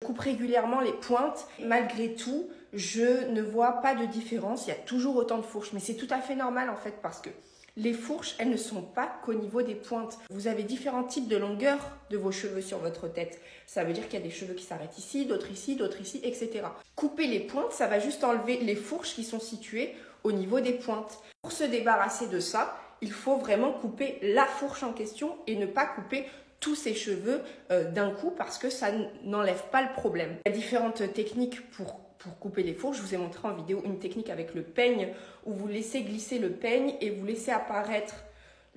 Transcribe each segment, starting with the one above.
coupe régulièrement les pointes. Malgré tout, je ne vois pas de différence. Il y a toujours autant de fourches, mais c'est tout à fait normal en fait parce que les fourches, elles ne sont pas qu'au niveau des pointes. Vous avez différents types de longueur de vos cheveux sur votre tête. Ça veut dire qu'il y a des cheveux qui s'arrêtent ici, d'autres ici, etc. Couper les pointes, ça va juste enlever les fourches qui sont situées au niveau des pointes. Pour se débarrasser de ça, il faut vraiment couper la fourche en question et ne pas couper tous ses cheveux d'un coup parce que ça n'enlève pas le problème. Il y a différentes techniques pour couper les fourches. Je vous ai montré en vidéo une technique avec le peigne où vous laissez glisser le peigne et vous laissez apparaître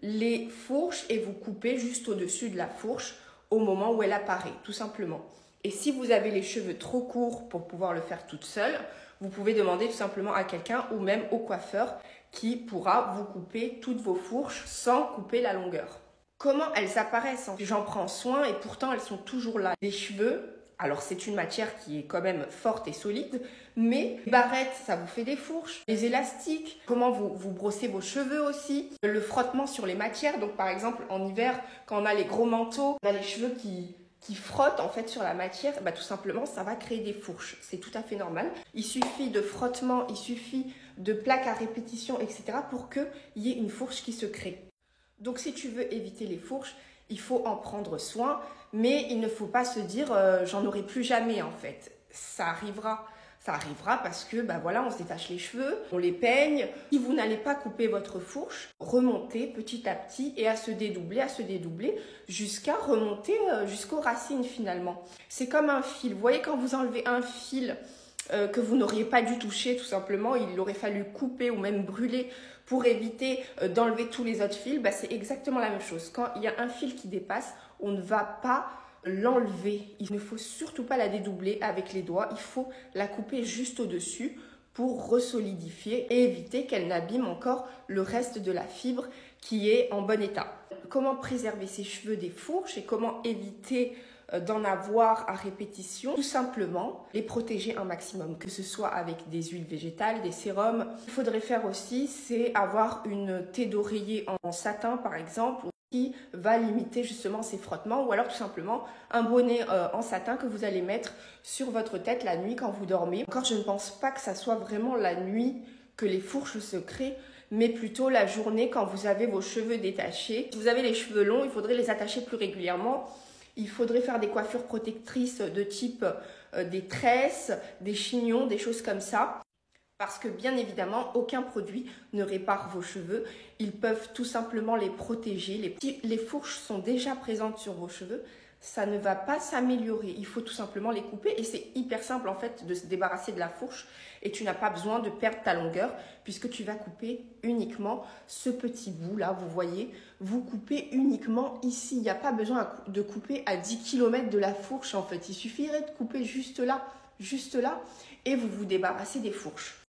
les fourches et vous coupez juste au-dessus de la fourche au moment où elle apparaît, tout simplement. Et si vous avez les cheveux trop courts pour pouvoir le faire toute seule, vous pouvez demander tout simplement à quelqu'un ou même au coiffeur qui pourra vous couper toutes vos fourches sans couper la longueur. Comment elles apparaissent? J'en prends soin et pourtant elles sont toujours là. Les cheveux, alors c'est une matière qui est quand même forte et solide, mais les barrettes, ça vous fait des fourches. Les élastiques, comment vous brossez vos cheveux aussi. Le frottement sur les matières, donc par exemple en hiver, quand on a les gros manteaux, on a les cheveux qui frottent en fait sur la matière, bah, tout simplement ça va créer des fourches. C'est tout à fait normal. Il suffit de frottement, il suffit de plaques à répétition, etc. pour qu'il y ait une fourche qui se crée. Donc si tu veux éviter les fourches, il faut en prendre soin, mais il ne faut pas se dire j'en aurai plus jamais en fait. Ça arrivera parce que bah voilà, on se détache les cheveux, on les peigne. Si vous n'allez pas couper votre fourche, remontez petit à petit et à se dédoubler jusqu'à remonter jusqu'aux racines finalement. C'est comme un fil. Vous voyez quand vous enlevez un fil que vous n'auriez pas dû toucher tout simplement, il aurait fallu couper ou même brûler pour éviter d'enlever tous les autres fils, bah, c'est exactement la même chose. Quand il y a un fil qui dépasse, on ne va pas l'enlever. Il ne faut surtout pas la dédoubler avec les doigts, il faut la couper juste au-dessus pour resolidifier et éviter qu'elle n'abîme encore le reste de la fibre qui est en bon état. Comment préserver ses cheveux des fourches et comment éviter d'en avoir à répétition? Tout simplement, les protéger un maximum, que ce soit avec des huiles végétales, des sérums. Ce qu'il faudrait faire aussi, c'est avoir une thé d'oreiller en satin par exemple, qui va limiter justement ces frottements, ou alors tout simplement un bonnet en satin que vous allez mettre sur votre tête la nuit quand vous dormez. Encore, je ne pense pas que ça soit vraiment la nuit que les fourches se créent, mais plutôt la journée quand vous avez vos cheveux détachés. Si vous avez les cheveux longs, il faudrait les attacher plus régulièrement. Il faudrait faire des coiffures protectrices de type des tresses, des chignons, des choses comme ça. Parce que bien évidemment, aucun produit ne répare vos cheveux. Ils peuvent tout simplement les protéger. Si les fourches sont déjà présentes sur vos cheveux, ça ne va pas s'améliorer. Il faut tout simplement les couper et c'est hyper simple en fait de se débarrasser de la fourche et tu n'as pas besoin de perdre ta longueur puisque tu vas couper uniquement ce petit bout là, vous voyez, vous coupez uniquement ici. Il n'y a pas besoin de couper à 10 km de la fourche en fait. Il suffirait de couper juste là et vous vous débarrassez des fourches.